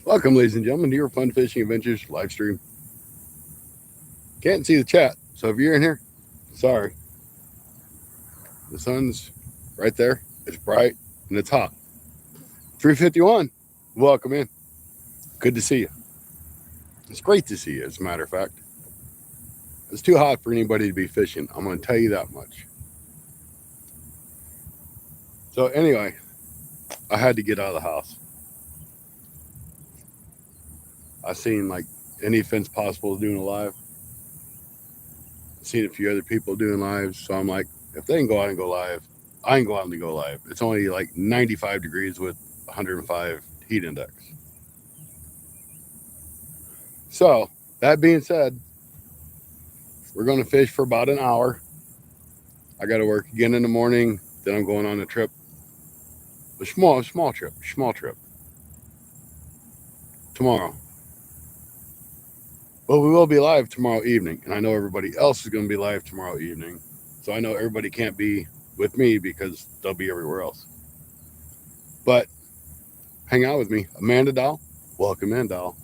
Welcome, ladies and gentlemen, to your Fun Fishing Adventures live stream. Can't see the chat, so if you're in here, sorry. The sun's right there. It's bright and it's hot. 351. Welcome in. Good to see you. It's great to see you, as a matter of fact. It's too hot for anybody to be fishing. I'm going to tell you that much. So, anyway, I had to get out of the house. I seen like any fence possible doing a live. Seen a few other people doing lives, so I'm like, if they can go out and go live, I can go out and go live. It's only like 95 degrees with 105 heat index. So that being said, we're going to fish for about an hour. I got to work again in the morning. Then I'm going on a trip, a small trip tomorrow. But we will be live tomorrow evening, and I know everybody else is going to be live tomorrow evening. So I know everybody can't be with me because they'll be everywhere else. But hang out with me. Amanda Doll, welcome in, Doll.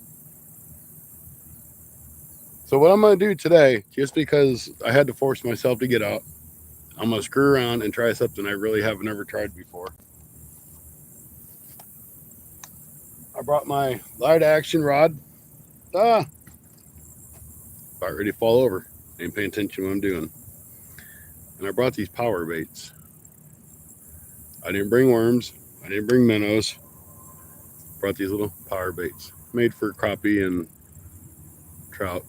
So what I'm going to do today, just because I had to force myself to get out, I'm going to screw around and try something I really haven't ever tried before. I brought my light action rod. About ready to fall over. Ain't paying attention to what I'm doing. And I brought these power baits. I didn't bring worms. I didn't bring minnows. Brought these little power baits made for crappie and trout.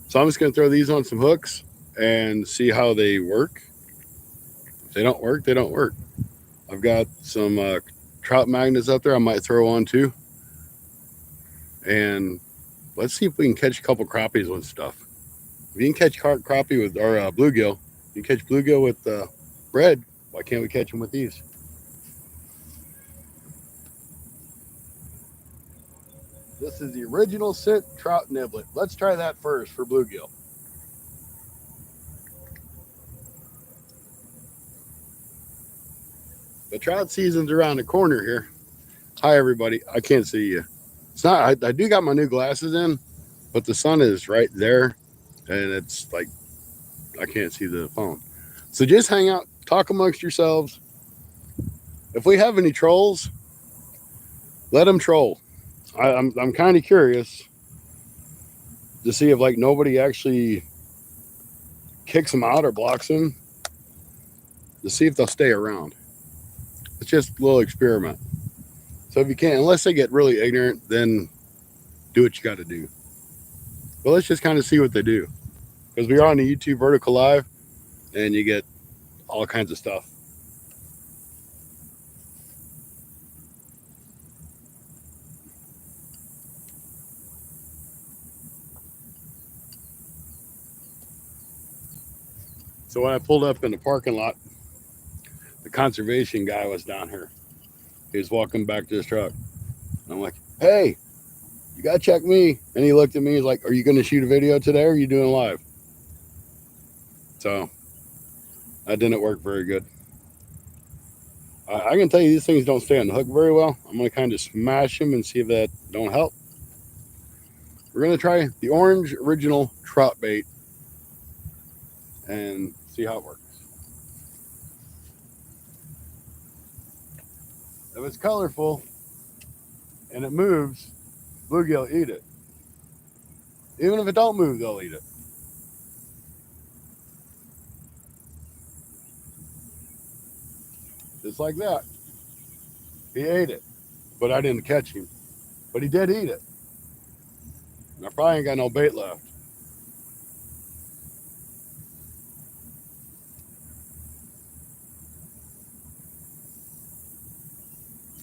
So I'm just going to throw these on some hooks and see how they work. If they don't work, they don't work. I've got some trout magnets out there I might throw on too. And let's see if we can catch a couple crappies with stuff. If you can catch crappie with our bluegill, you can catch bluegill with bread. Why can't we catch them with these? This is the original scent trout niblet. Let's try that first for bluegill. The trout season's around the corner here. Hi, everybody. I can't see you. It's not. I do got my new glasses in, but the sun is right there, and it's like I can't see the phone. So just hang out, talk amongst yourselves. If we have any trolls, let them troll. I'm kind of curious to see if like nobody actually kicks them out or blocks them to see if they'll stay around. It's just a little experiment. So if you can't, unless they get really ignorant, then do what you got to do. But let's just kind of see what they do, because we are on the YouTube vertical live, and you get all kinds of stuff. So when I pulled up in the parking lot, the conservation guy was down here. He was walking back to his truck. And I'm like, hey, you got to check me. And he looked at me. He's like, are you going to shoot a video today or are you doing live? So that didn't work very good. I can tell you these things don't stay on the hook very well. I'm going to kind of smash them and see if that don't help. We're going to try the orange original trout bait and see how it works. If it's colorful and it moves, bluegill eat it. Even if it don't move, they'll eat it. Just like that. He ate it, but I didn't catch him. But he did eat it. And I probably ain't got no bait left.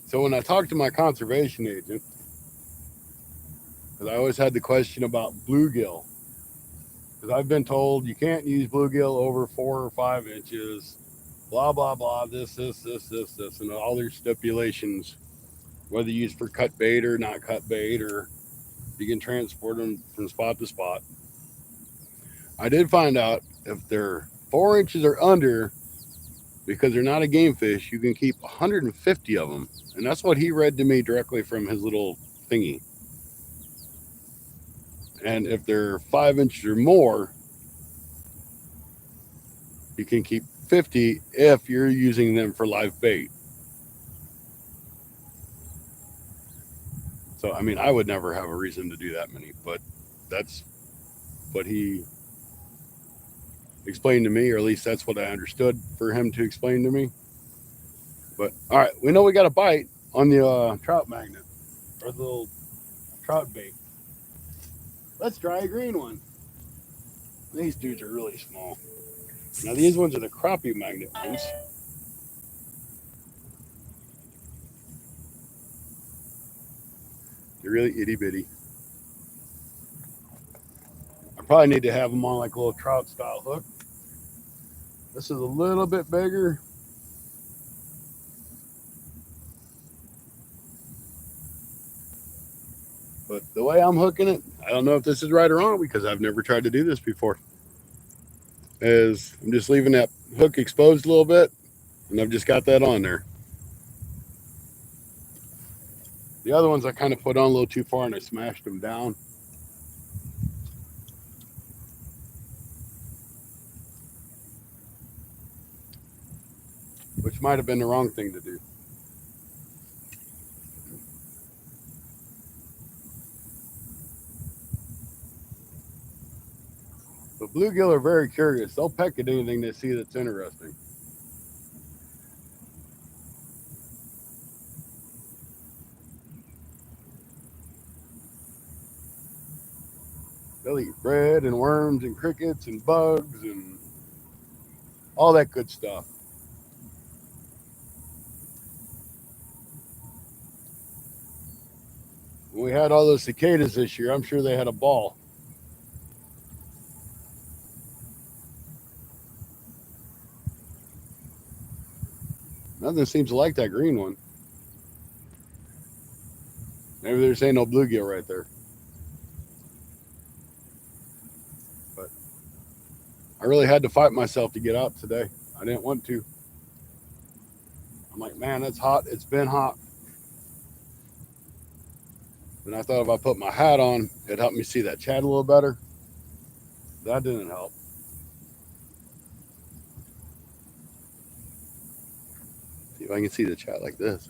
So when I talked to my conservation agent, because I always had the question about bluegill, because I've been told you can't use bluegill over 4 or 5 inches, blah, blah, blah, this, and all their stipulations, whether you use for cut bait or not cut bait, or you can transport them from spot to spot. I did find out if they're 4 inches or under, because they're not a game fish, you can keep 150 of them. And that's what he read to me directly from his little thingy. And if they're 5 inches or more, you can keep 50 if you're using them for live bait. So, I mean, I would never have a reason to do that many, but that's what he explained to me, or at least that's what I understood for him to explain to me. But all right, we know we got a bite on the trout magnet or the little trout bait. Let's try a green one. These dudes are really small. Now these ones are the crappie magnet ones. They're really itty bitty. I probably need to have them on like a little trout style hook. This is a little bit bigger. But the way I'm hooking it, I don't know if this is right or wrong because I've never tried to do this before. Is I'm just leaving that hook exposed a little bit, and I've just got that on there. The other ones I kind of put on a little too far and I smashed them down. Which might have been the wrong thing to do. But bluegill are very curious. They'll peck at anything they see that's interesting. They'll eat bread and worms and crickets and bugs and all that good stuff. When we had all those cicadas this year, I'm sure they had a ball. Nothing seems to like that green one. Maybe there's ain't no bluegill right there. But I really had to fight myself to get out today. I didn't want to. I'm like, man, it's hot. It's been hot. And I thought if I put my hat on, it'd help me see that chat a little better. That didn't help. See if I can see the chat like this.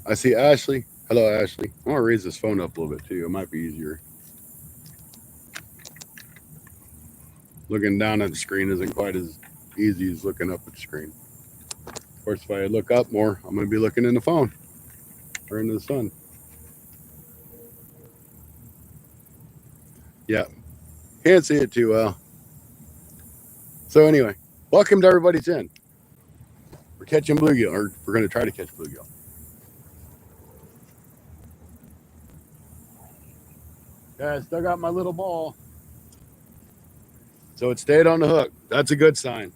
I see Ashley. Hello, Ashley. I want to raise this phone up a little bit too. It might be easier. Looking down at the screen isn't quite as easy as looking up at the screen. Of course, if I look up more, I'm going to be looking in the phone or into the sun. Yeah, can't see it too well. So anyway, welcome to everybody's in. We're catching bluegill, or we're going to try to catch bluegill. Yeah, I still got my little ball. So it stayed on the hook. That's a good sign.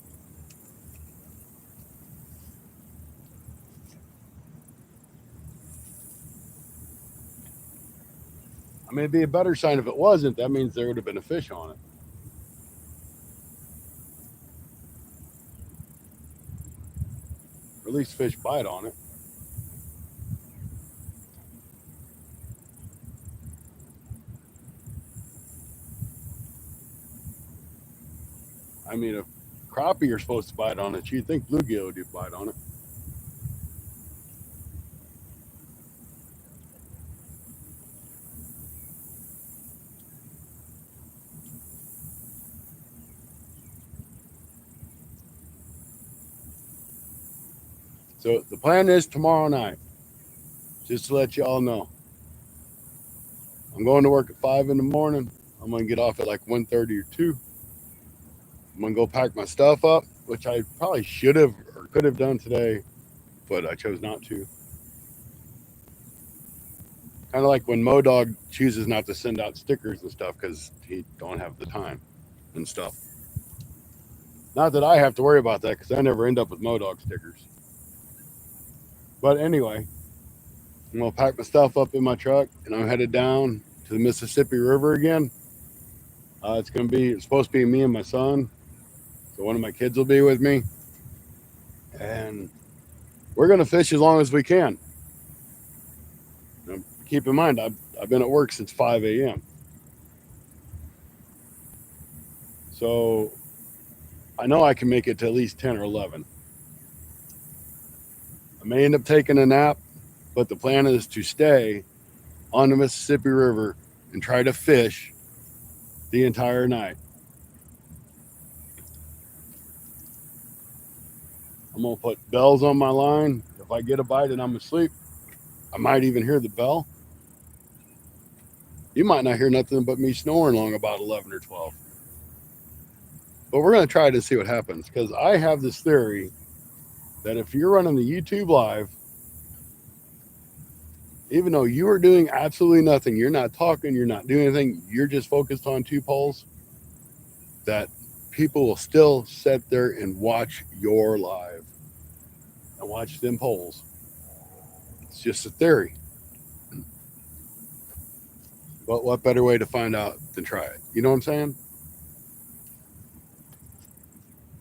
I mean, it'd be a better sign if it wasn't. That means there would have been a fish on it. Or at least fish bite on it. I mean, if crappie are supposed to bite on it, you'd think bluegill would bite on it. So the plan is tomorrow night, just to let you all know. I'm going to work at 5 in the morning. I'm going to get off at like 1:30 or 2. I'm going to go pack my stuff up, which I probably should have or could have done today, but I chose not to. Kind of like when MoDog chooses not to send out stickers and stuff because he don't have the time and stuff. Not that I have to worry about that because I never end up with MoDog stickers. But anyway, I'm going to pack my stuff up in my truck and I'm headed down to the Mississippi River again. It's supposed to be me and my son. So one of my kids will be with me, and we're going to fish as long as we can. Now, keep in mind, I've been at work since 5 a.m. So I know I can make it to at least 10 or 11. I may end up taking a nap, but the plan is to stay on the Mississippi River and try to fish the entire night. I'm going to put bells on my line. If I get a bite and I'm asleep, I might even hear the bell. You might not hear nothing but me snoring long about 11 or 12. But we're going to try to see what happens, because I have this theory that if you're running the YouTube live, even though you are doing absolutely nothing, you're not talking, you're not doing anything, you're just focused on two poles, that people will still sit there and watch your live and watch them poles. It's just a theory. But what better way to find out than try it? You know what I'm saying?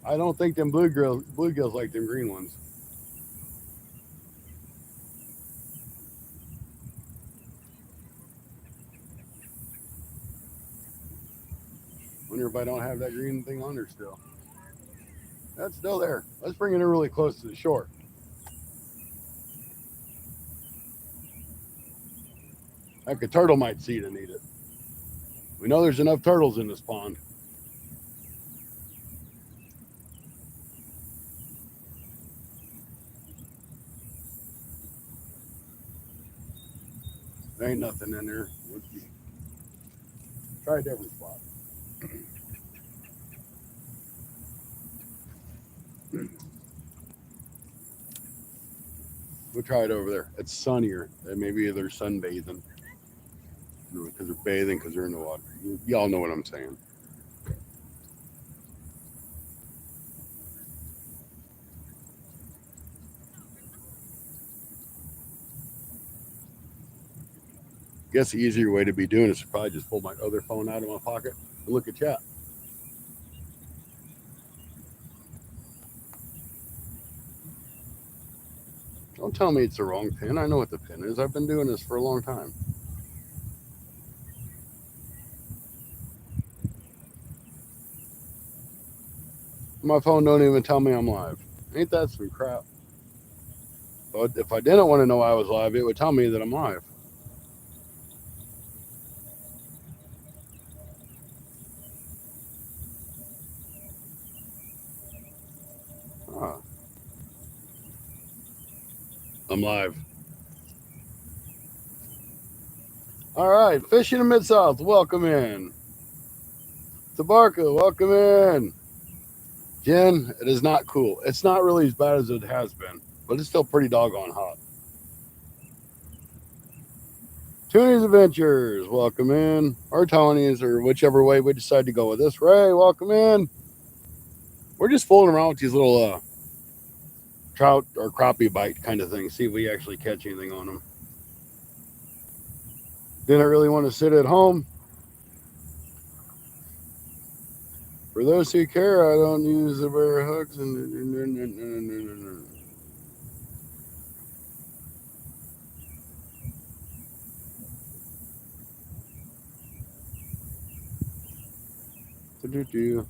I don't think them bluegills like them green ones. Wonder if I don't have that green thing on there still. That's still there. Let's bring it in really close to the shore. Heck, a turtle might see it and eat it. We know there's enough turtles in this pond. There ain't nothing in there. Tried every spot. We'll try it over there. It's sunnier. Maybe they're sunbathing. Because they're bathing, because they're in the water. Y'all know what I'm saying. I guess the easier way to be doing this is probably just pull my other phone out of my pocket and look at chat. Don't tell me it's the wrong pin. I know what the pin is. I've been doing this for a long time. My phone don't even tell me I'm live. Ain't that some crap? But if I didn't want to know I was live, it would tell me that I'm live. Ah, I'm live. All right, fishing in Mid-South, welcome in. Tabarka, welcome in. Jen, it is not cool. It's not really as bad as it has been, but it's still pretty doggone hot. Tony's Adventures, welcome in. Or Tony's, or whichever way we decide to go with this. Ray, welcome in. We're just fooling around with these little trout or crappie bite kind of things. See if we actually catch anything on them. Didn't really want to sit at home. For those who care, I don't use the bear hooks.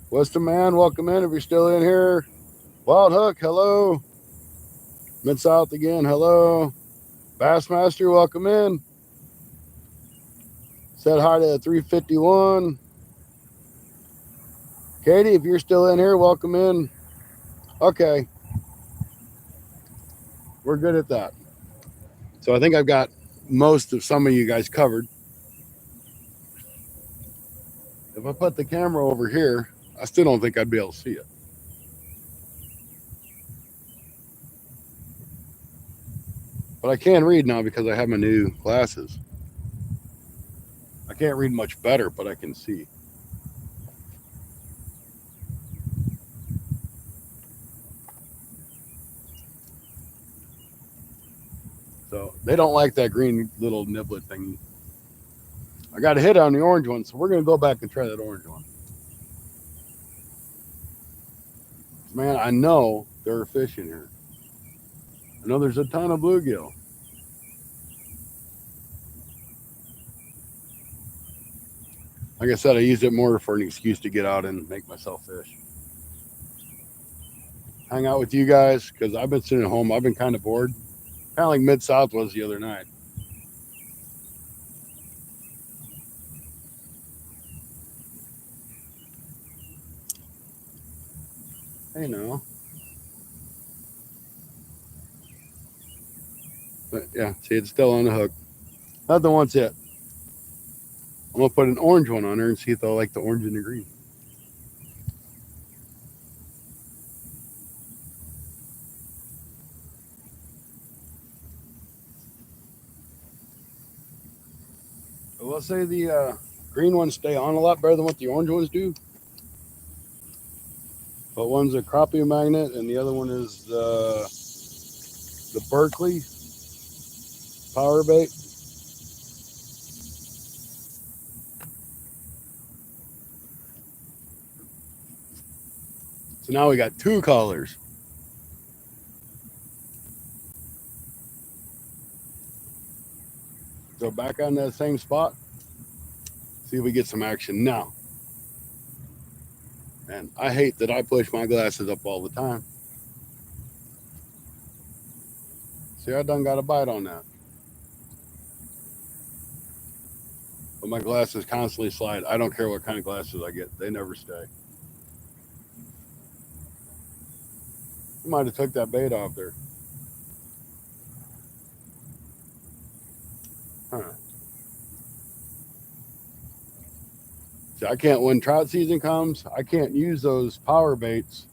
What's the man? Welcome in if you're still in here. Wild Hook, hello. Mid-South again, hello. Bassmaster, welcome in. Said hi to 351. Katie, if you're still in here, welcome in. Okay. We're good at that. So I think I've got most of some of you guys covered. If I put the camera over here, I still don't think I'd be able to see it. But I can read now because I have my new glasses. I can't read much better, but I can see. So they don't like that green little niblet thingy. I got a hit on the orange one, so we're going to go back and try that orange one. Man, I know there are fish in here. I know there's a ton of bluegill. Like I said, I use it more for an excuse to get out and make myself fish. Hang out with you guys because I've been sitting at home. I've been kind of bored. Kind of like Mid South was the other night. Hey, no. But yeah, see, it's still on the hook. Nothing wants it. I'm going to put an orange one on her and see if they'll like the orange and the green. I will say the green ones stay on a lot better than what the orange ones do. But one's a crappie magnet, and the other one is the Berkeley power bait. So now we got two colors. Go back on that same spot. See if we get some action now. And I hate that I push my glasses up all the time. See, I done got a bite on that. But my glasses constantly slide. I don't care what kind of glasses I get. They never stay. I might have took that bait off there. Huh. See, I can't, when trout season comes, I can't use those power baits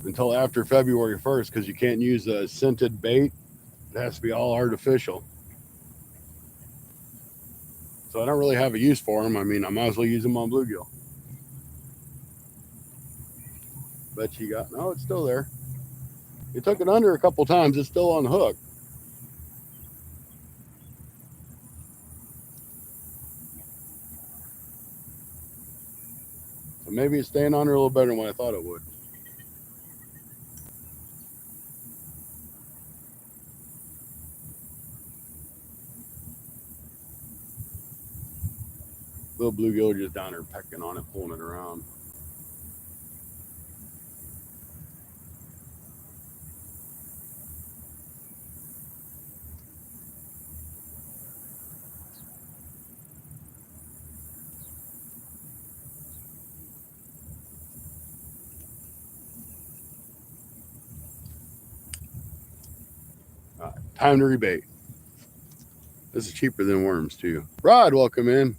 until after February 1st because you can't use a scented bait. It has to be all artificial. So I don't really have a use for them. I mean, I might as well use them on bluegill. Bet you got, no, it's still there. You took it under a couple times. It's still on the hook. So maybe it's staying on there a little better than what I thought it would. Little bluegill just down there pecking on it, pulling it around. All right, time to rebait. This is cheaper than worms too. Rod, welcome in.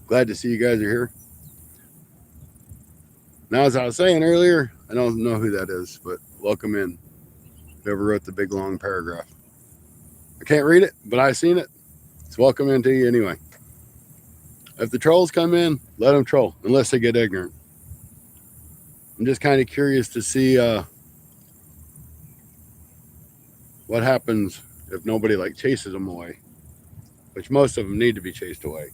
Glad to see you guys are here. Now, as I was saying earlier, I don't know who that is, but welcome in. Whoever wrote the big long paragraph. I can't read it, but I seen it. It's welcome in to you anyway. If the trolls come in, let them troll, unless they get ignorant. I'm just kind of curious to see what happens if nobody like chases them away, which most of them need to be chased away.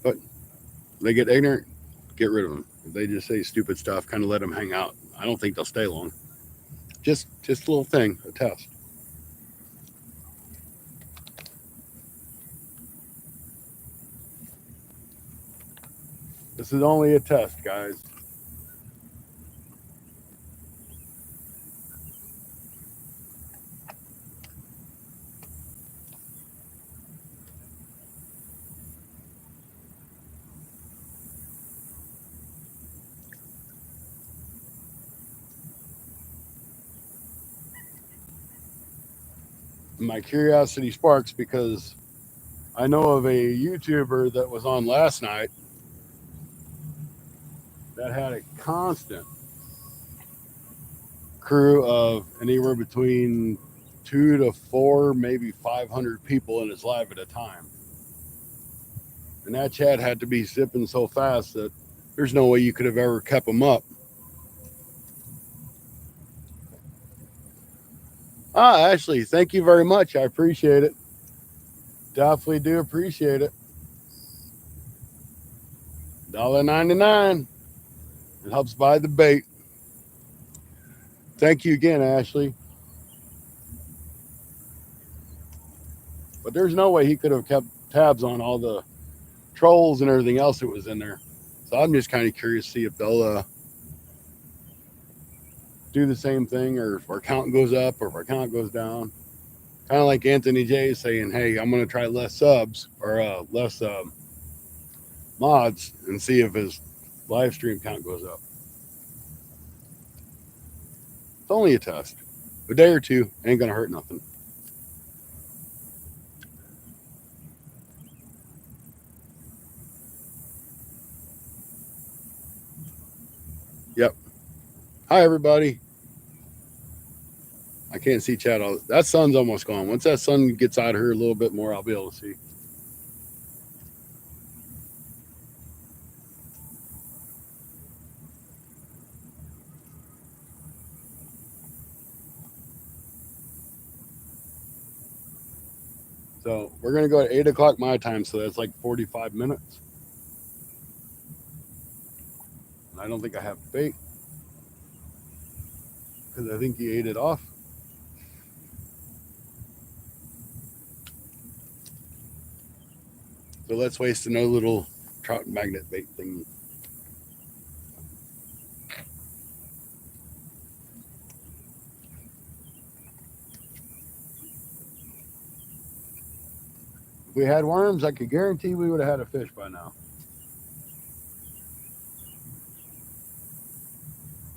But they get ignorant, get rid of them. If they just say stupid stuff, kind of let them hang out. I don't think they'll stay long. Just a little thing, a test. This is only a test, guys. My curiosity sparks because I know of a YouTuber that was on last night that had a constant crew of anywhere between 2 to 4, maybe 500 people in his live at a time. And that chat had to be zipping so fast that there's no way you could have ever kept him up. Ashley, thank you very much. I appreciate it. Definitely do appreciate it. $1.99. It helps buy the bait. Thank you again, Ashley. But there's no way he could have kept tabs on all the trolls and everything else that was in there. So I'm just kind of curious to see if they'll do the same thing, or if our count goes up or if our count goes down. Kind of like Anthony J saying, hey, I'm going to try less subs or less mods and see if his live stream count goes up. It's only a test. A day or two ain't going to hurt nothing. Yep. Hi, everybody. I can't see chat. That sun's almost gone. Once that sun gets out of here a little bit more, I'll be able to see. So we're going to go at 8 o'clock my time, so that's like 45 minutes. And I don't think I have bait because I think he ate it off. So let's waste another little trout magnet bait thing. If we had worms, I could guarantee we would have had a fish by now.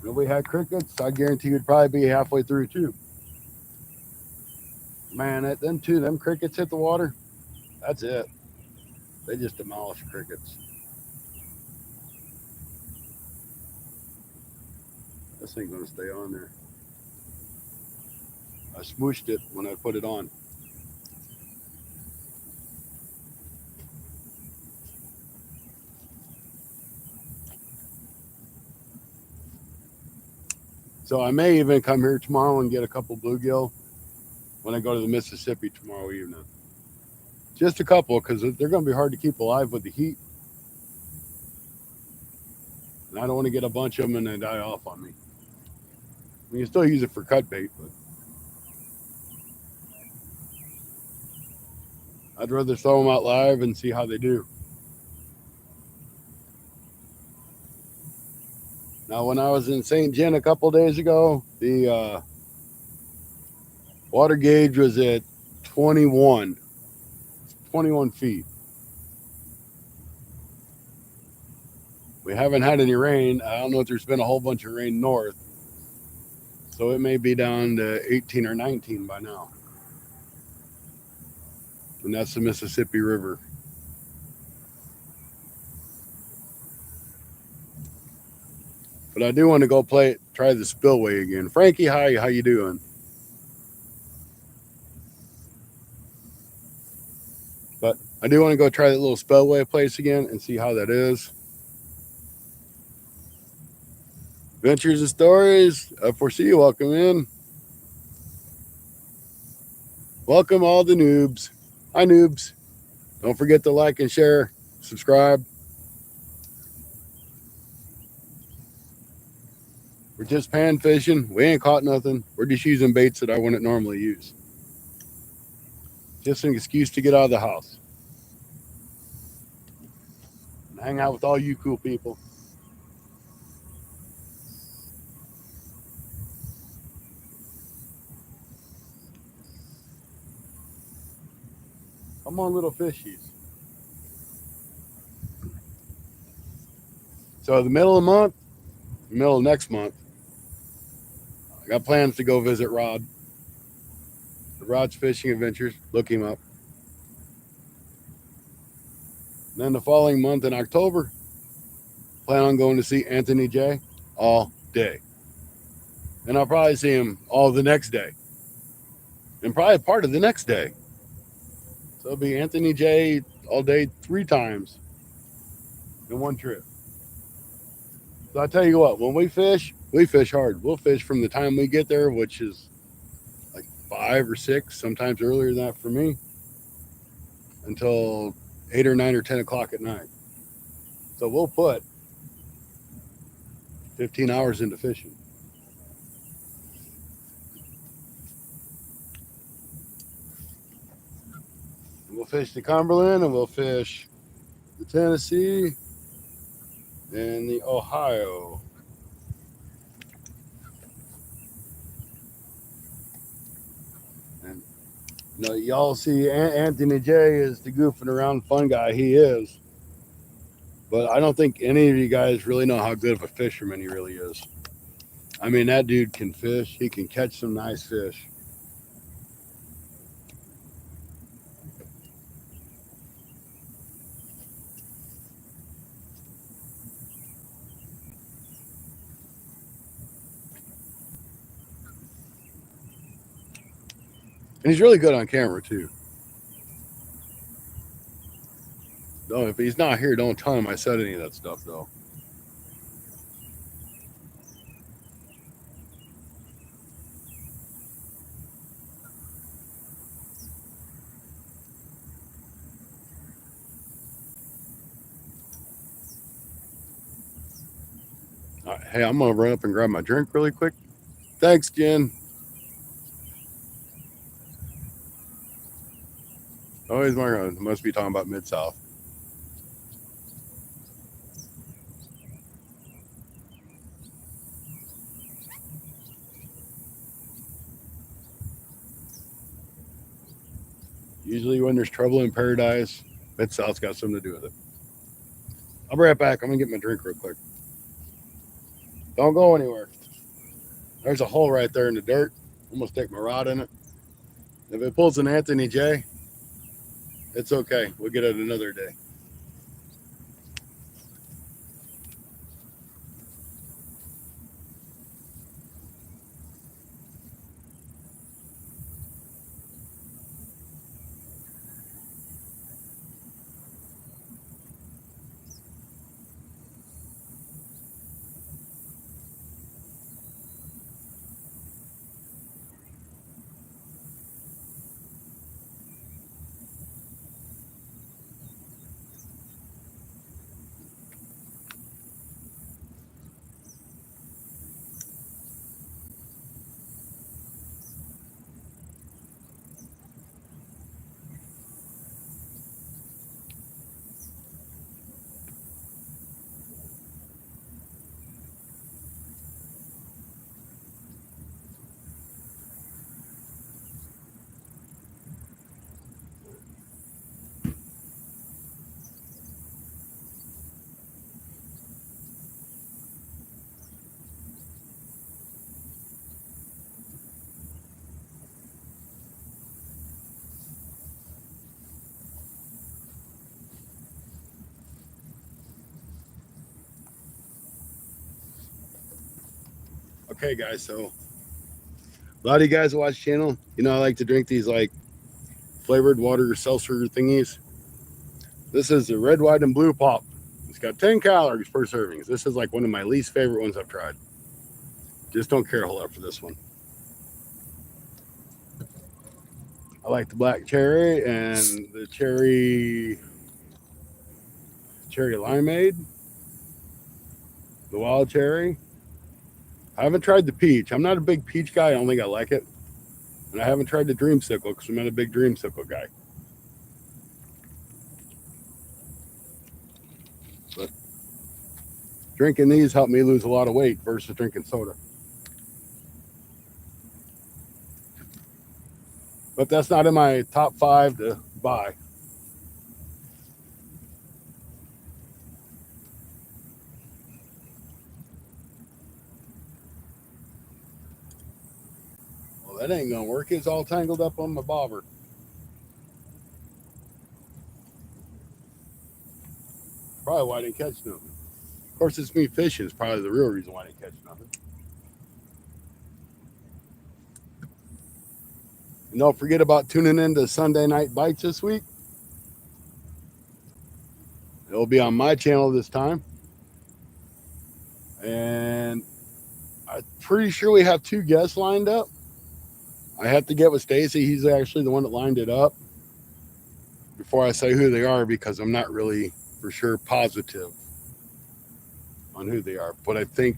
If we had crickets, I guarantee we'd probably be halfway through too. Man, them crickets hit the water. That's it. They just demolish crickets. This ain't gonna stay on there. I smooshed it when I put it on. So I may even come here tomorrow and get a couple bluegill when I go to the Mississippi tomorrow evening. Just a couple, because they're going to be hard to keep alive with the heat. And I don't want to get a bunch of them and they die off on me. I mean, you still use it for cut bait, but I'd rather throw them out live and see how they do. Now, when I was in St. John a couple days ago, the water gauge was at 21 feet. We haven't had any rain. I don't know if there's been a whole bunch of rain north. So it may be down to 18 or 19 by now. And that's the Mississippi River. But I do want to go try the spillway again. Frankie, hi, how you doing? But I do want to go try that little spillway place again and see how that is. Adventures and Stories, F4C, welcome in. Welcome all the noobs. Hi, noobs. Don't forget to like and share, subscribe. We're just pan fishing. We ain't caught nothing. We're just using baits that I wouldn't normally use. Just an excuse to get out of the house and hang out with all you cool people. Come on, little fishies. So the middle of the month, middle of next month, I got plans to go visit Rod. Rod's Fishing Adventures. Look him up. And then the following month in October, plan on going to see Anthony J all day. And I'll probably see him all the next day. And probably part of the next day. So it'll be Anthony J all day 3 times in one trip. So I tell you what, when we fish hard. We'll fish from the time we get there, which is like 5 or 6, sometimes earlier than that for me, until 8 or 9 or 10 o'clock at night. So we'll put 15 hours into fishing. We'll fish the Cumberland and we'll fish the Tennessee and the Ohio. And y'all see Anthony J is the goofing around fun guy. He is. But I don't think any of you guys really know how good of a fisherman he really is. I mean, that dude can fish. He can catch some nice fish. And he's really good on camera, too. No, if he's not here, don't tell him I said any of that stuff, though. Hey, I'm going to run up and grab my drink really quick. Thanks, Jen. Oh, he's must be talking about Mid-South. Usually when there's trouble in paradise, Mid-South's got something to do with it. I'll be right back. I'm going to get my drink real quick. Don't go anywhere. There's a hole right there in the dirt. I'm going to stick my rod in it. If it pulls an Anthony J, it's okay. We'll get it another day. Okay, guys, so a lot of you guys watch channel. I like to drink these like flavored water seltzer thingies. This is the red, white, and blue pop. It's got 10 calories per serving. This is like one of my least favorite ones I've tried. Just don't care a whole lot for this one. I like the black cherry and the cherry limeade, the wild cherry. I haven't tried the peach. I'm not a big peach guy. I don't think I like it. And I haven't tried the dreamsicle because I'm not a big dreamsicle guy. But drinking these helped me lose a lot of weight versus drinking soda. But that's not in my top 5 to buy. Well, that ain't gonna work. It's all tangled up on my bobber. Probably why I didn't catch nothing. Of course, it's me fishing is probably the real reason why I didn't catch nothing. And don't forget about tuning in to Sunday Night Bites this week. It'll be on my channel this time. And I'm pretty sure we have 2 guests lined up. I have to get with Stacy. He's actually the one that lined it up before I say who they are because I'm not really for sure positive. on who they are, but I think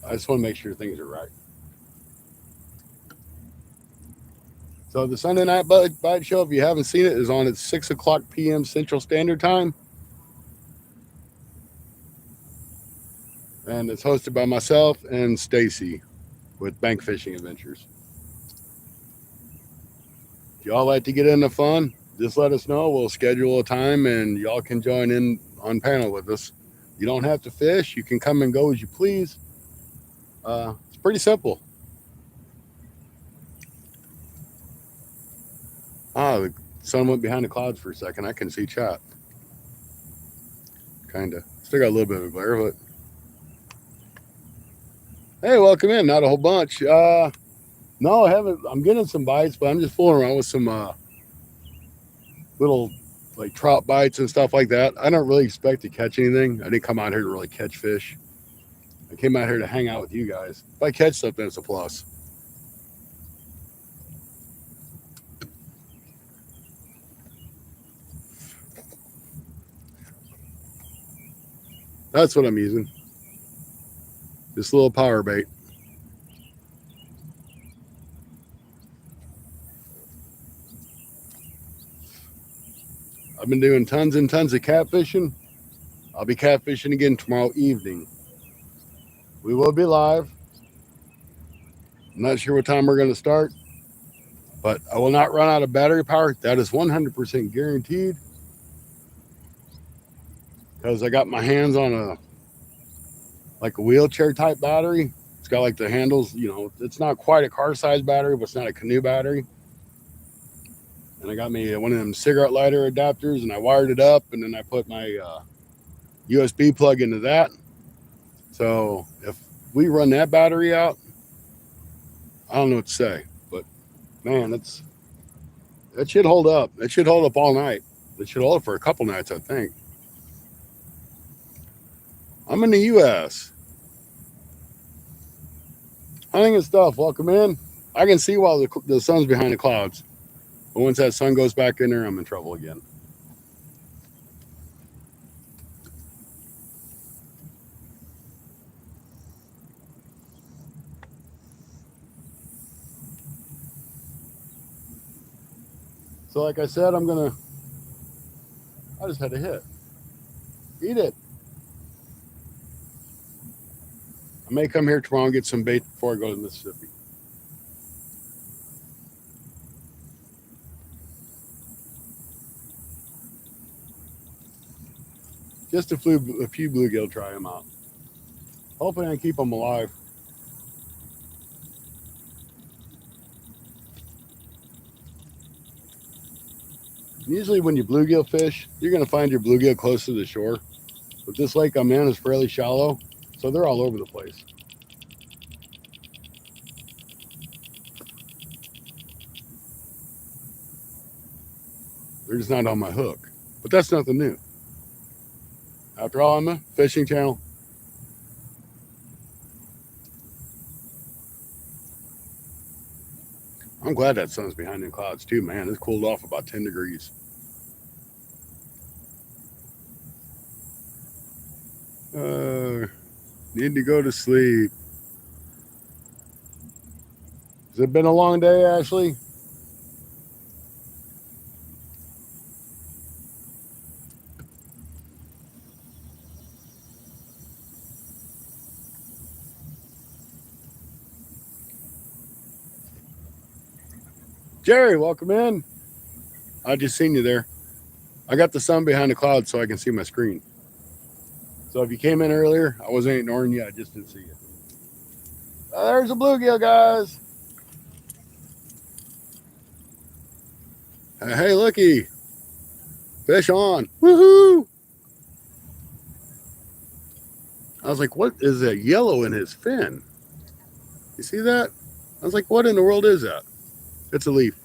I just want to make sure things are right. So the Sunday Night Bite Show, if you haven't seen it, is on at 6 o'clock p.m. Central Standard Time, and it's hosted by myself and Stacy with Bank Fishing Adventures. If y'all like to get into fun, just let us know. We'll schedule a time, and y'all can join in on panel with us. You don't have to fish. You can come and go as you please. It's pretty simple. The sun went behind the clouds for a second. I can see chat. Kind of. Still got a little bit of a glare, but hey, welcome in. Not a whole bunch. No, I haven't. I'm getting some bites, but I'm just fooling around with some little like trout bites and stuff like that. I don't really expect to catch anything. I didn't come out here to really catch fish. I came out here to hang out with you guys. If I catch something, it's a plus. That's what I'm using. This little power bait. I've been doing tons and tons of catfishing. I'll be catfishing again tomorrow evening. We will be live. I'm not sure what time we're going to start, but I will not run out of battery power. That is 100% guaranteed because I got my hands on a wheelchair type battery. It's got like the handles, it's not quite a car size battery, but it's not a canoe battery. And I got me one of them cigarette lighter adapters, and I wired it up, and then I put my USB plug into that. So if we run that battery out, I don't know what to say, but man, that should hold up. It should hold up all night. It should hold up for a couple nights, I think. I'm in the U.S. Hunting and stuff. Welcome in. I can see while the sun's behind the clouds, but once that sun goes back in there, I'm in trouble again. So like I said, I just had a hit. Eat it. I may come here tomorrow and get some bait before I go to Mississippi. Just a few bluegill, try them out. Hopefully I can keep them alive. Usually when you bluegill fish, you're going to find your bluegill close to the shore. But this lake I'm in is fairly shallow, so they're all over the place. They're just not on my hook. But that's nothing new. After all, I'm a fishing channel. I'm glad that sun's behind the clouds too, man. It's cooled off about 10 degrees. Need to go to sleep. Has it been a long day, Ashley? Jerry, welcome in. I just seen you there. I got the sun behind the clouds so I can see my screen. So if you came in earlier, I wasn't ignoring you. I just didn't see you. There's a bluegill, guys. Hey, looky. Fish on. Woohoo. I was like, what is that yellow in his fin? You see that? I was like, what in the world is that? It's a leaf.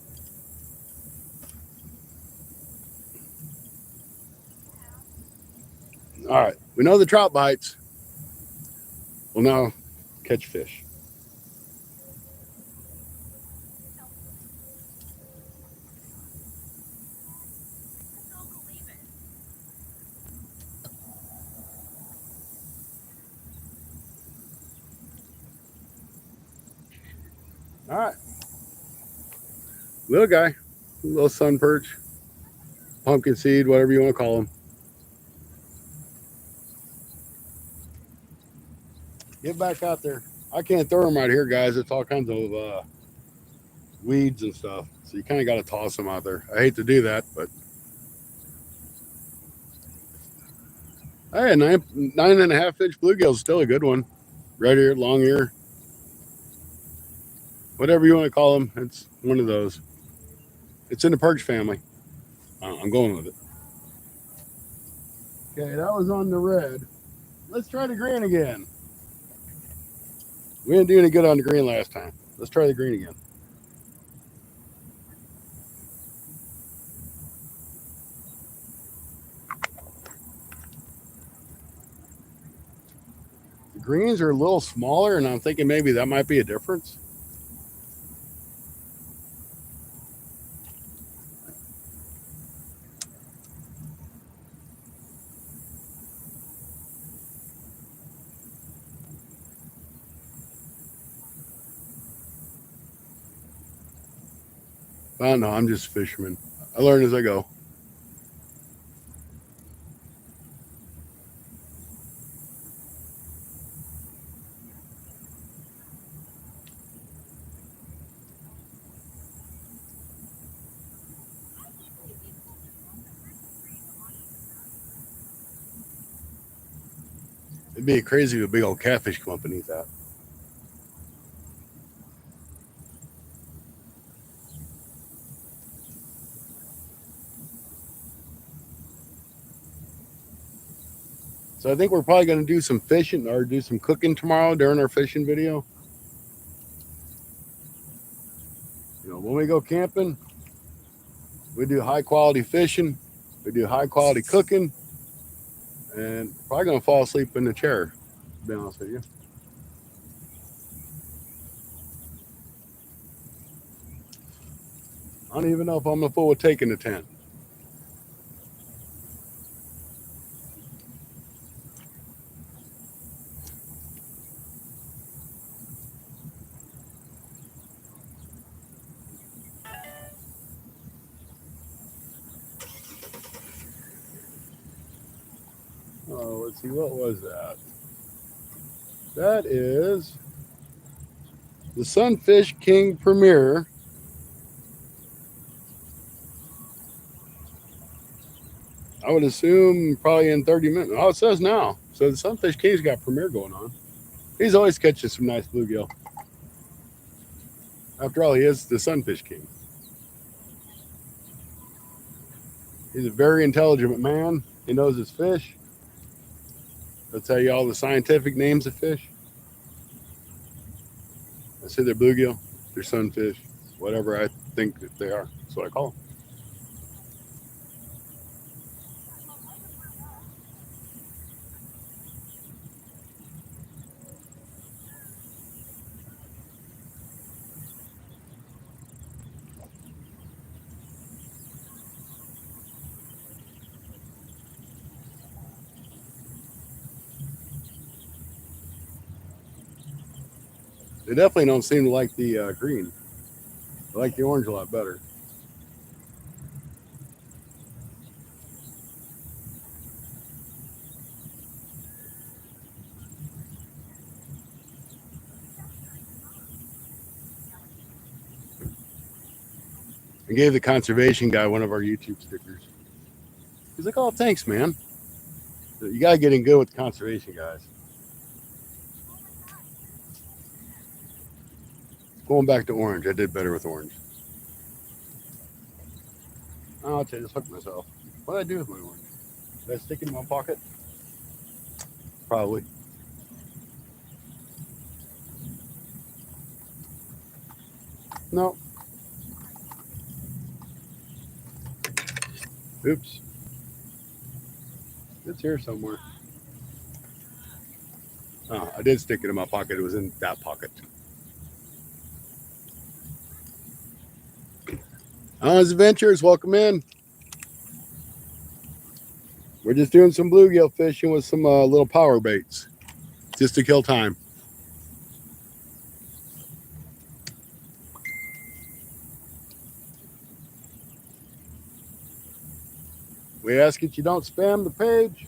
All right. We know the trout bites. We'll now catch fish. All right. Little guy, little sun perch, pumpkin seed, whatever you want to call them. Get back out there. I can't throw them out here, guys. It's all kinds of weeds and stuff. So you kind of got to toss them out there. I hate to do that, but hey, 9.5 inch bluegill is still a good one. Red ear, long ear, whatever you want to call them. It's one of those. It's in the perch family. I'm going with it. Okay, that was on the red. Let's try the green again. We didn't do any good on the green last time. Let's try the green again. The greens are a little smaller, and I'm thinking maybe that might be a difference. I don't know. I'm just a fisherman. I learn as I go. It'd be crazy if a big old catfish come up and eat that. So I think we're probably going to do some fishing or do some cooking tomorrow during our fishing video. You know, when we go camping, we do high quality fishing, we do high quality cooking, and probably going to fall asleep in the chair, to be honest with you. I don't even know if I'm going to fool with taking the tent. Oh, let's see, what was that? That is the Sunfish King Premier. I would assume probably in 30 minutes. Oh, it says now. So the Sunfish King's got Premier going on. He's always catching some nice bluegill. After all, he is the Sunfish King. He's a very intelligent man. He knows his fish. I'll tell you all the scientific names of fish. I say they're bluegill, they're sunfish, whatever I think that they are. That's what I call them. They definitely don't seem to like the green. They like the orange a lot better. I gave the conservation guy one of our YouTube stickers. He's like, "Oh, thanks, man. You gotta get in good with the conservation guys." Going back to orange, I did better with orange. Oh, I'll tell you, just hooked myself. What did I do with my orange? Did I stick it in my pocket? Probably. No. Oops. It's here somewhere. Oh, I did stick it in my pocket. It was in that pocket. Honest Adventures, welcome in. We're just doing some bluegill fishing with some little power baits, just to kill time. We ask that you don't spam the page.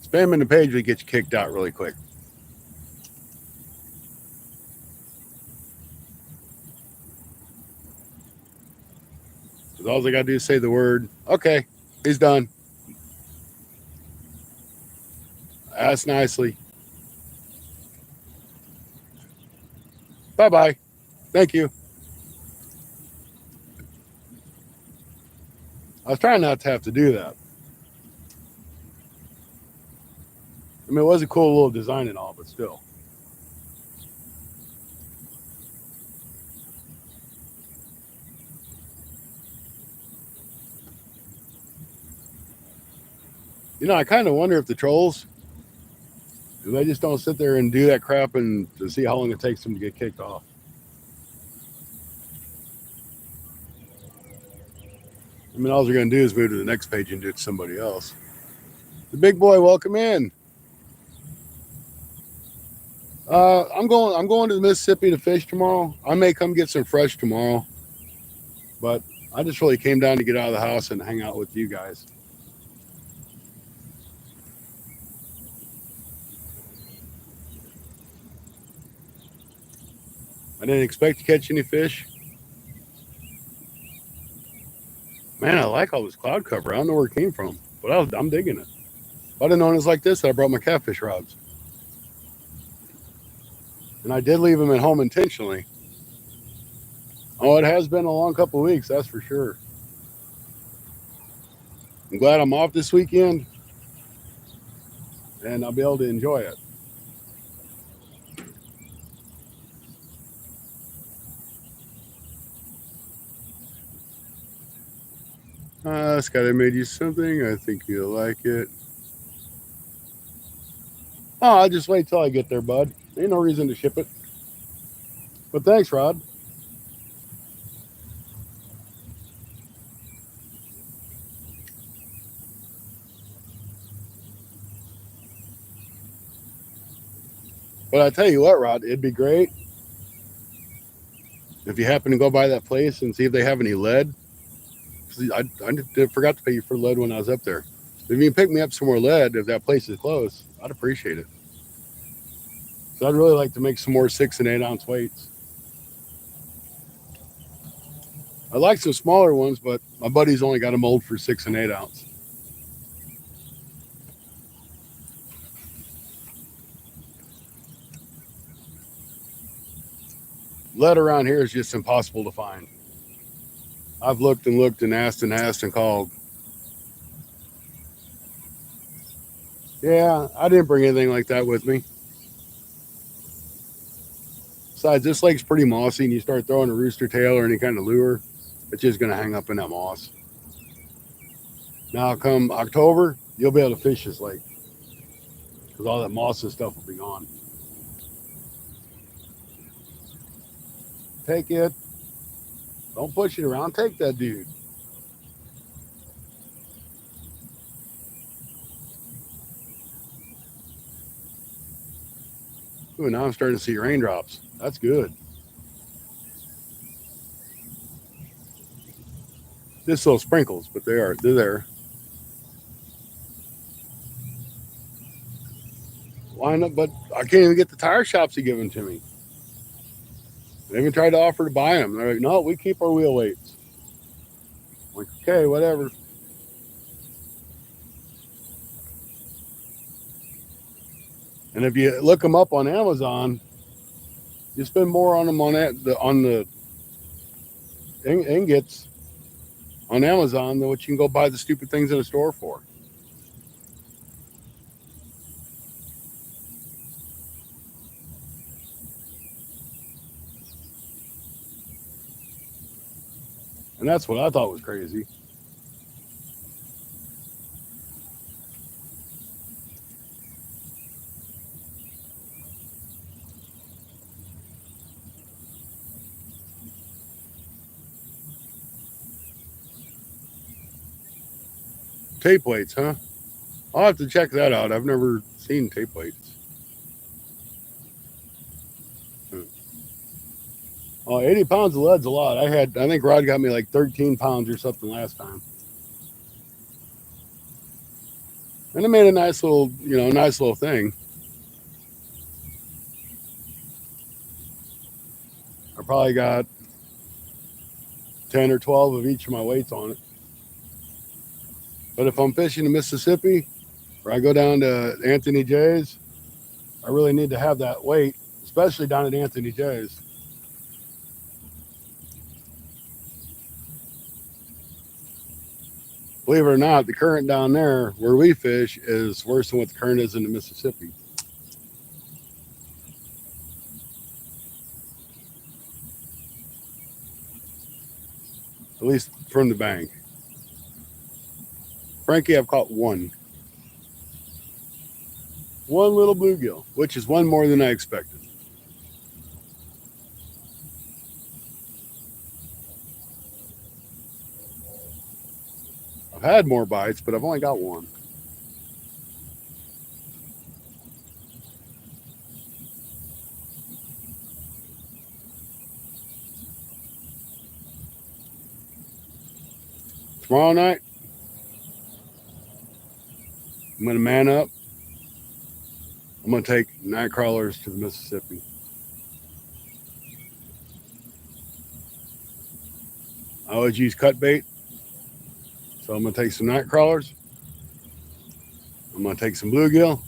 Spamming the page, we get you kicked out really quick. Because all I got to do is say the word, okay, he's done. Ask nicely. Bye-bye. Thank you. I was trying not to have to do that. I mean, it was a cool little design and all, but still. You know, I kind of wonder if the trolls, if they just don't sit there and do that crap and to see how long it takes them to get kicked off. I mean, all they're going to do is move to the next page and do it to somebody else. The big boy, welcome in. I'm going to the Mississippi to fish tomorrow. I may come get some fresh tomorrow, but I just really came down to get out of the house and hang out with you guys. I didn't expect to catch any fish. Man, I like all this cloud cover. I don't know where it came from, but I'm digging it. If I'd have known it was like this, I brought my catfish rods. And I did leave them at home intentionally. Oh, it has been a long couple of weeks, that's for sure. I'm glad I'm off this weekend, and I'll be able to enjoy it. Scott, I made you something. I think you'll like it. Oh, I'll just wait till I get there, bud. Ain't no reason to ship it. But thanks, Rod. But I tell you what, Rod, it'd be great if you happen to go by that place and see if they have any lead. I forgot to pay you for lead when I was up there. If you can pick me up some more lead, if that place is close, I'd appreciate it. So I'd really like to make some more 6 and 8 ounce weights. I like some smaller ones, but my buddy's only got a mold for 6 and 8 ounce. Lead around here is just impossible to find. I've looked and asked and called. Yeah, I didn't bring anything like that with me. Besides, this lake's pretty mossy, and you start throwing a rooster tail or any kind of lure, it's just going to hang up in that moss. Now, come October, you'll be able to fish this lake because all that moss and stuff will be gone. Take it. Don't push it around. Take that dude. Ooh, now I'm starting to see raindrops. That's good. Just little sprinkles, but they're there. Why not? But I can't even get the tire shops to give them to me. They even tried to offer to buy them. They're like, no, we keep our wheel weights. I'm like, okay, whatever. And if you look them up on Amazon, you spend more on them on the ingots on Amazon than what you can go buy the stupid things in a store for. And that's what I thought was crazy. Tape weights, huh? I'll have to check that out. I've never seen tape weights. Oh, 80 pounds of lead's a lot. I think Rod got me like 13 pounds or something last time. And it made a nice little, nice little thing. I probably got 10 or 12 of each of my weights on it. But if I'm fishing in Mississippi or I go down to Anthony J's, I really need to have that weight, especially down at Anthony J's. Believe it or not, the current down there where we fish is worse than what the current is in the Mississippi. At least from the bank. Frankie, I've caught one. One little bluegill, which is one more than I expected. I've had more bites, but I've only got one. Tomorrow night, I'm going to man up. I'm going to take night crawlers to the Mississippi. I always use cut bait. So I'm going to take some night crawlers. I'm going to take some bluegill.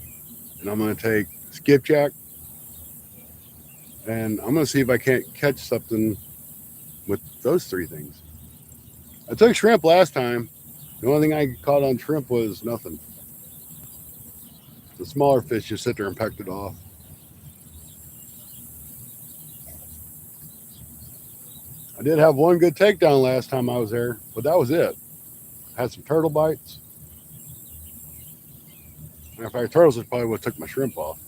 And I'm going to take skipjack. And I'm going to see if I can't catch something with those three things. I took shrimp last time. The only thing I caught on shrimp was nothing. The smaller fish just sit there and pecked it off. I did have one good takedown last time I was there, but that was it. Had some turtle bites. Matter of fact, turtles is probably what took my shrimp off.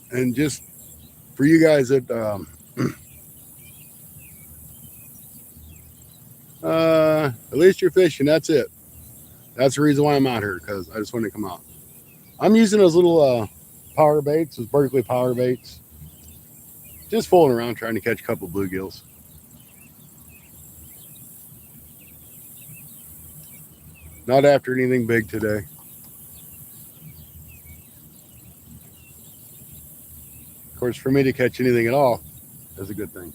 And just for you guys that at least you're fishing, that's it. That's the reason why I'm out here, because I just want to come out. I'm using those little power baits, those Berkeley power baits. Just fooling around trying to catch a couple bluegills. Not after anything big today. Of course, for me to catch anything at all is a good thing.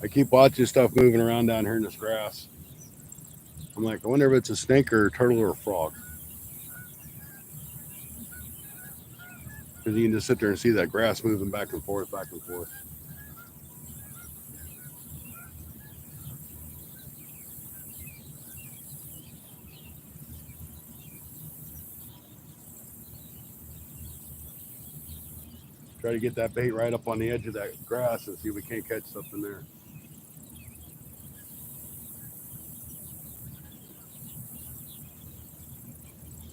I keep watching stuff moving around down here in this grass. I'm like, I wonder if it's a snake or a turtle or a frog. Because you can just sit there and see that grass moving back and forth, back and forth. Try to get that bait right up on the edge of that grass and see if we can't catch something there.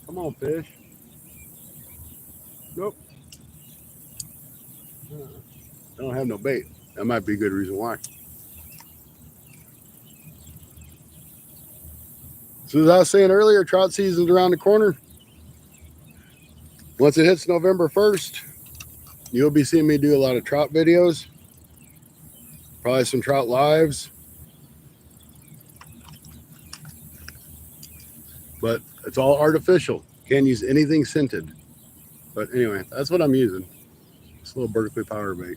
Come on, fish. Nope. I don't have no bait. That might be a good reason why. So as I was saying earlier, trout season's around the corner. Once it hits November 1st, you'll be seeing me do a lot of trout videos. Probably some trout lives. But it's all artificial. Can't use anything scented. But anyway, that's what I'm using. This little Berkeley power bait.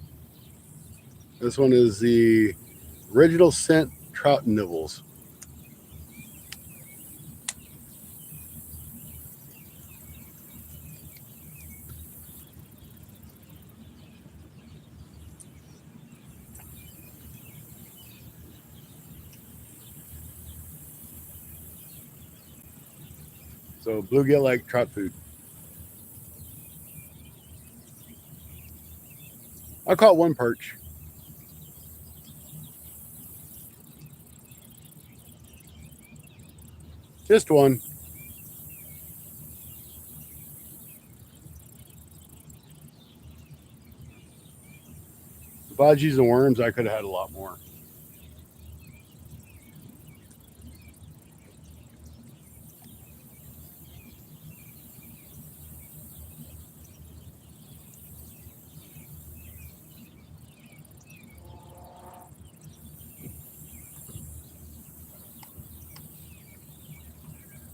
This one is the original scent trout nibbles. So bluegill like trout food. I caught one perch. Just one. Budgies and worms, I could have had a lot more.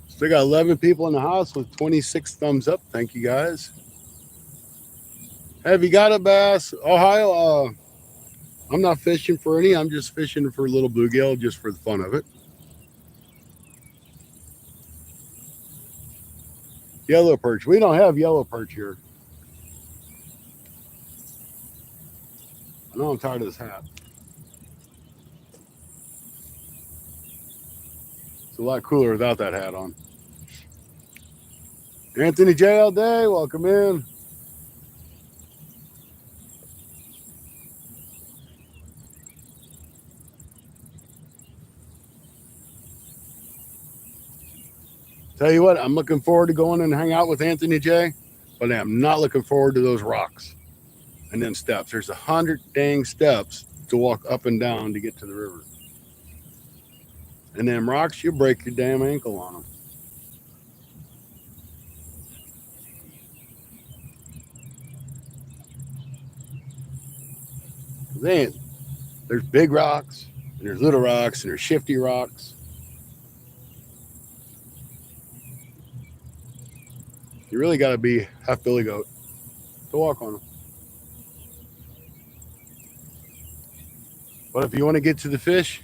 Still got 11 people in the house with 26 thumbs up. Thank you guys. Have you got a bass? Ohio, I'm not fishing for any. I'm just fishing for a little bluegill just for the fun of it. Yellow perch. We don't have yellow perch here. I know I'm tired of this hat. It's a lot cooler without that hat on. Anthony J. all day. Welcome in. Tell you what, I'm looking forward to going and hang out with Anthony J, but I'm not looking forward to those rocks and then steps. There's 100 dang steps to walk up and down to get to the river. And them rocks, you break your damn ankle on them. Then there's big rocks, and there's little rocks, and there's shifty rocks. You really got to be half billy goat to walk on them. But if you want to get to the fish,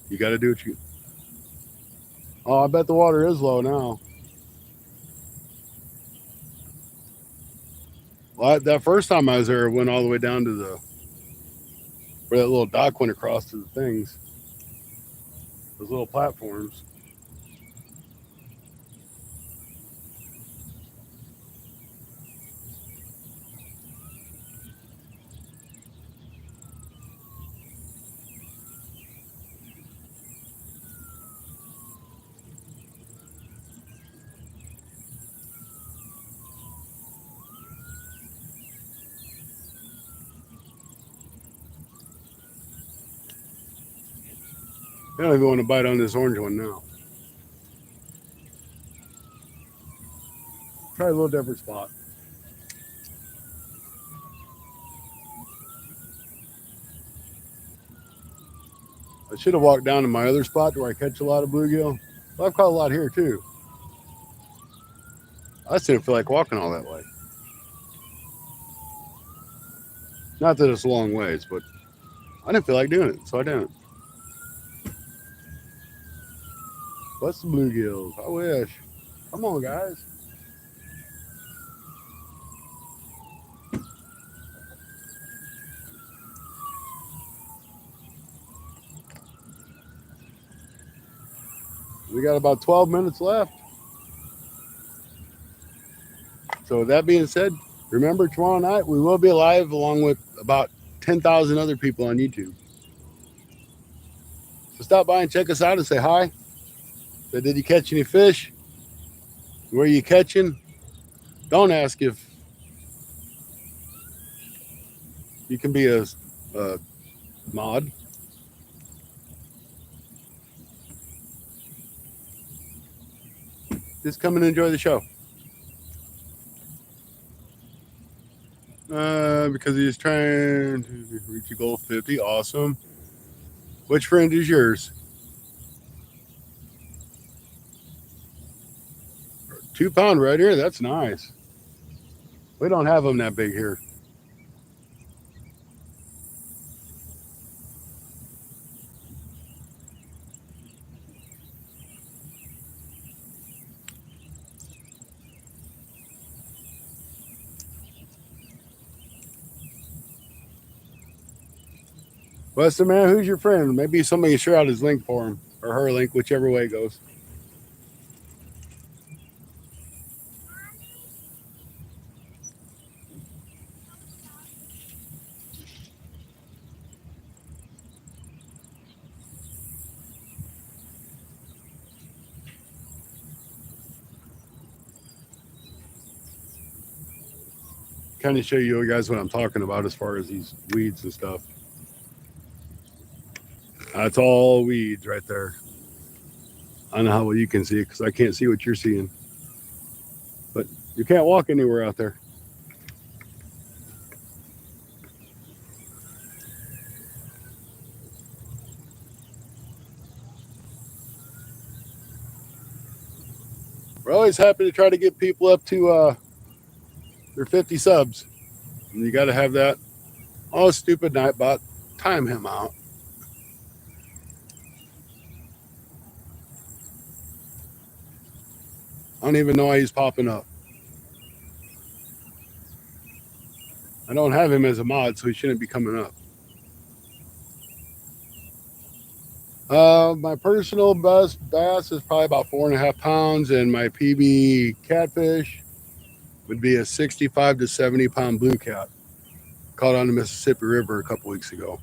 you got to do what you. Oh, I bet the water is low now. Well, that first time I was there, it went all the way down to the where that little dock went across to the things, those little platforms. I don't even want to bite on this orange one now. Try a little different spot. I should have walked down to my other spot where I catch a lot of bluegill. Well, I've caught a lot here too. I just didn't feel like walking all that way. Not that it's a long ways, but I didn't feel like doing it, so I didn't. What's the bluegills? I wish. Come on, guys. We got about 12 minutes left. So with that being said, remember tomorrow night we will be live along with about 10,000 other people on YouTube. So stop by and check us out and say hi. So did you catch any fish? Where are you catching? Don't ask if you can be a mod. Just come and enjoy the show. Because he's trying to reach a goal of 50. Awesome. Which friend is yours? 2 pound right here. That's nice. We don't have them that big here. Buster man, who's your friend? Maybe somebody can share out his link for him or her link, whichever way it goes. kind of show you guys what I'm talking about as far as these weeds and stuff. That's all weeds right there. I don't know how well you can see it because I can't see what you're seeing. But you can't walk anywhere out there. We're always happy to try to get people up to their 50 subs. And you got to have that. Oh, stupid Nightbot. Time him out. I don't even know why he's popping up. I don't have him as a mod, so he shouldn't be coming up. My personal best bass is probably about 4.5 pounds, and my PB catfish would be a 65 to 70 pound blue cat caught on the Mississippi River a couple weeks ago.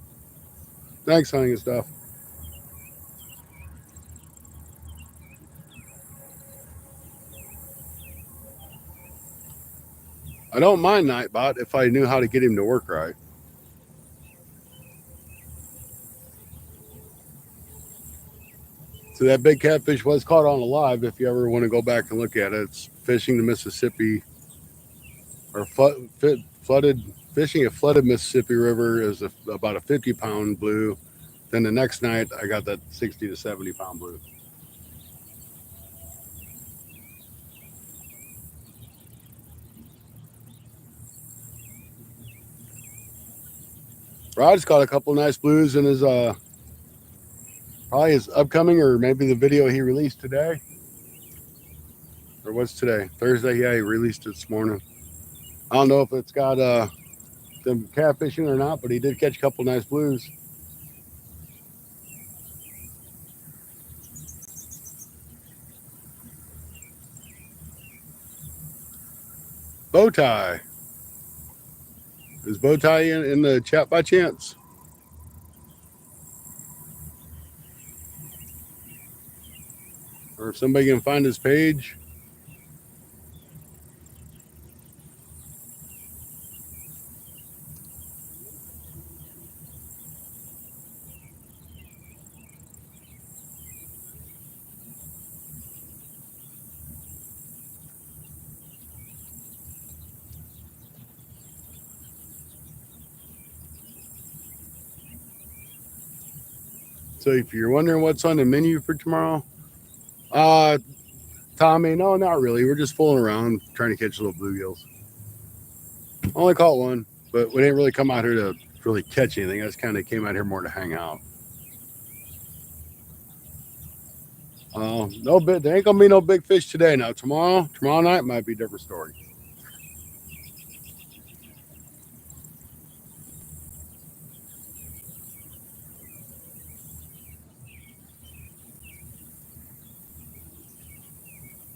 Thanks, honey and stuff. I don't mind Nightbot if I knew how to get him to work right. So that big catfish was caught on alive. If you ever want to go back and look at it, it's fishing the Mississippi or flooded fishing a flooded Mississippi River is about a 50 pound blue. Then the next night I got that 60 to 70 pound blue. Rod's caught a couple nice blues in his probably his upcoming or maybe the video he released today. Or what's today? Thursday? Yeah, he released it this morning. I don't know if it's got them catfishing or not, but he did catch a couple nice blues. Bow tie. Is bow tie in the chat by chance? Or if somebody can find his page. So if you're wondering what's on the menu for tomorrow, Tommy, no, not really. We're just fooling around trying to catch little bluegills. Only caught one, but we didn't really come out here to really catch anything. I just kind of came out here more to hang out. No bit. There ain't gonna be no big fish today. Now tomorrow night might be a different story.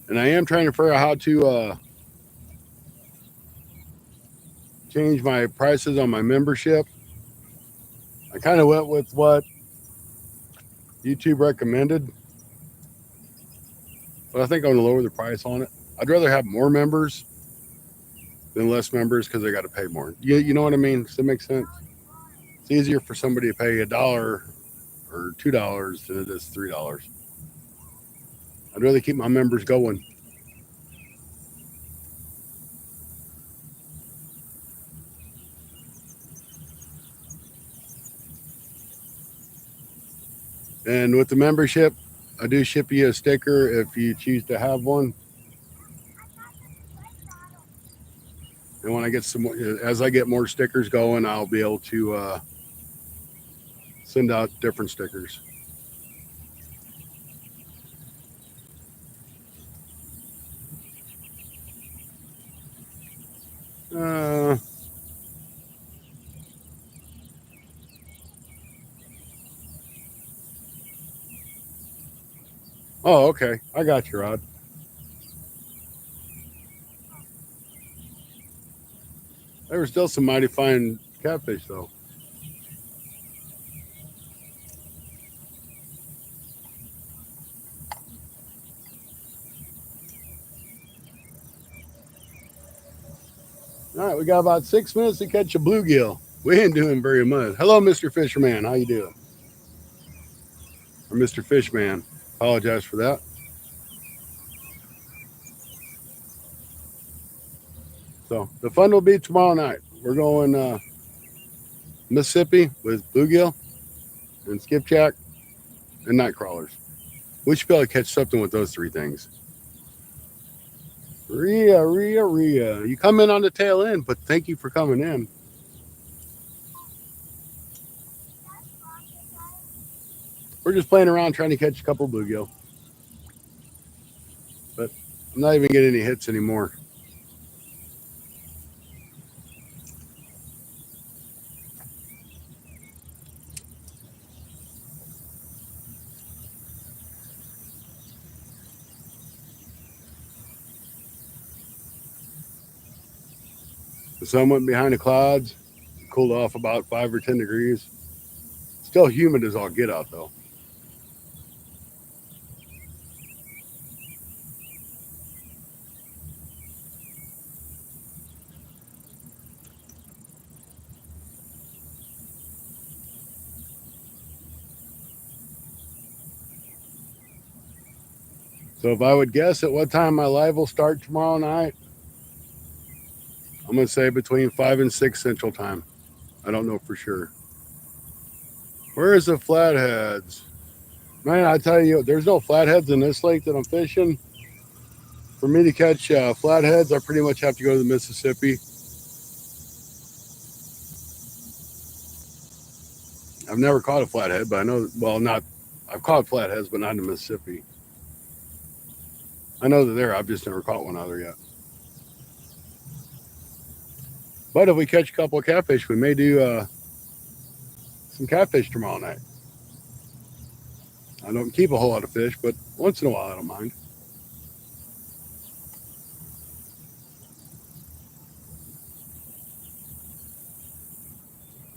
And I am trying to figure out how to change my prices on my membership. I kind of went with what YouTube recommended, but I think I'm gonna lower the price on it. I'd rather have more members than less members because I got to pay more. You know what I mean? Does that make sense? It's easier for somebody to pay $1 or $2 than it is $3. I'd rather keep my members going. And with the membership, I do ship you a sticker if you choose to have one. And when I get some, as I get more stickers going, I'll be able to send out different stickers. Oh, okay. I got you, Rod. There were still some mighty fine catfish, though. All right, we got about 6 minutes to catch a bluegill. We ain't doing very much. Hello, Mr. Fisherman. How you doing? Or Mr. Fishman. Apologize for that. So the fun will be tomorrow night. We're going Mississippi with bluegill and skipjack and night crawlers. We should be able to catch something with those three things. Rhea. You come in on the tail end, but thank you for coming in. We're just playing around trying to catch a couple bluegill. But I'm not even getting any hits anymore. The sun went behind the clouds, cooled off about 5 or 10 degrees. Still humid as all get out, though. So if I would guess at what time my live will start tomorrow night, I'm going to say between 5 and 6 Central Time. I don't know for sure. Where is the flatheads? Man, I tell you, there's no flatheads in this lake that I'm fishing. For me to catch flatheads, I pretty much have to go to the Mississippi. I've never caught a flathead, but I know, well, not, I've caught flatheads, but not in the Mississippi. I know they're there. I've just never caught one out there yet. But if we catch a couple of catfish, we may do some catfish tomorrow night. I don't keep a whole lot of fish, but once in a while I don't mind.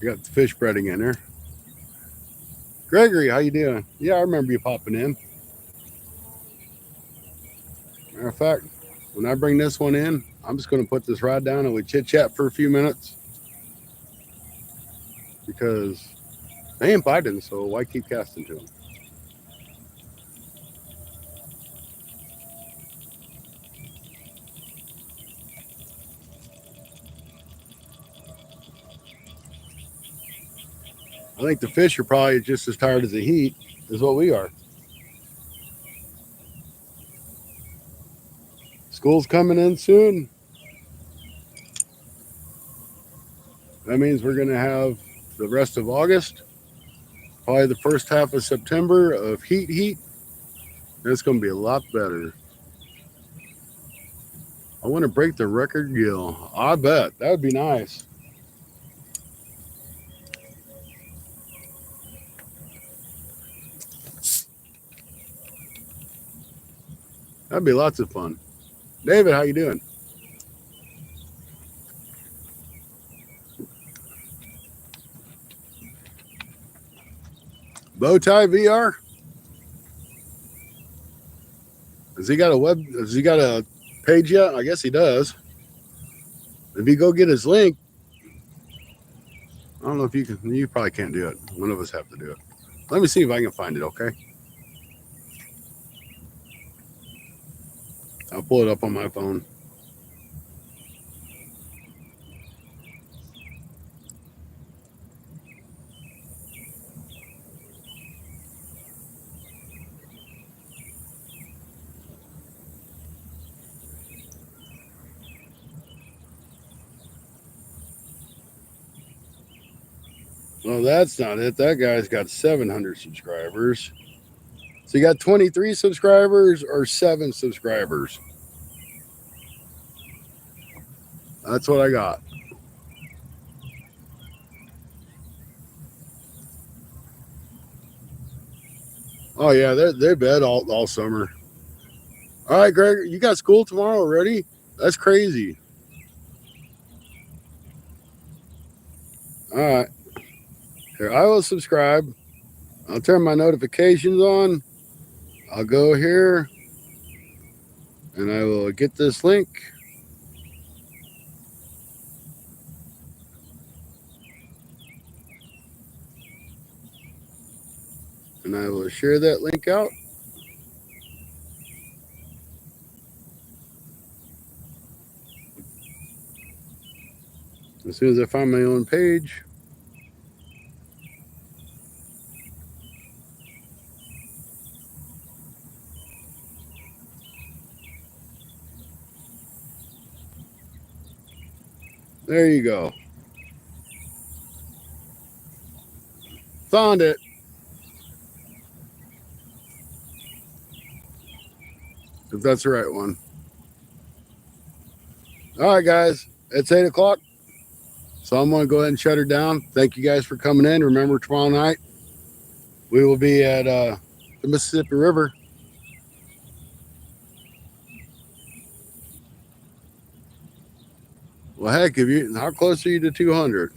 You got the fish breading in there. Gregory, how you doing? Yeah, I remember you popping in. Matter of fact, when I bring this one in, I'm just going to put this rod down and we chit chat for a few minutes because they ain't biting, so why keep casting to them? I think the fish are probably just as tired as the heat as what we are. School's coming in soon. That means we're going to have the rest of August, probably the first half of September of heat. And it's going to be a lot better. I want to break the record gill. I bet. That would be nice. That'd be lots of fun. David, how you doing? Bowtie VR? Has he got a page yet? I guess he does. If you go get his link, I don't know if you can. You probably can't do it. One of us have to do it. Let me see if I can find it, okay? I'll pull it up on my phone. Well, that's not it. That guy's got 700 subscribers. So you got 23 subscribers or 7 subscribers? That's what I got. Oh yeah, they're bed all summer. All right, Greg, you got school tomorrow already? That's crazy. All right. Here, I will subscribe. I'll turn my notifications on. I'll go here and I will get this link. And I will share that link out. As soon as I find my own page. There you go. Found it. If that's the right one. All right, guys. It's 8 o'clock. So I'm going to go ahead and shut her down. Thank you guys for coming in. Remember, tomorrow night, we will be at the Mississippi River. Well, heck, how close are you to 200?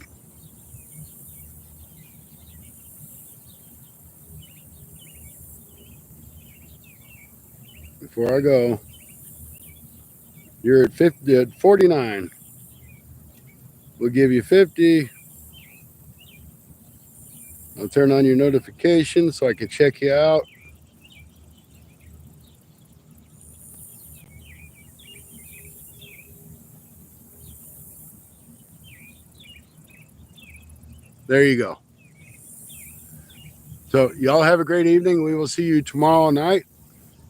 Before I go, you're at 50, at 49. We'll give you 50. I'll turn on your notifications so I can check you out. There you go. So y'all have a great evening. We will see you tomorrow night.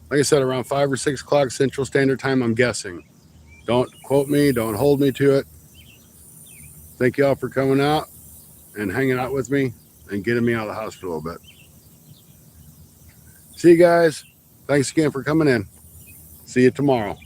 Like I said, around 5 or 6 o'clock Central Standard Time, I'm guessing. Don't quote me. Don't hold me to it. Thank y'all for coming out and hanging out with me and getting me out of the hospital a bit. See you guys. Thanks again for coming in. See you tomorrow.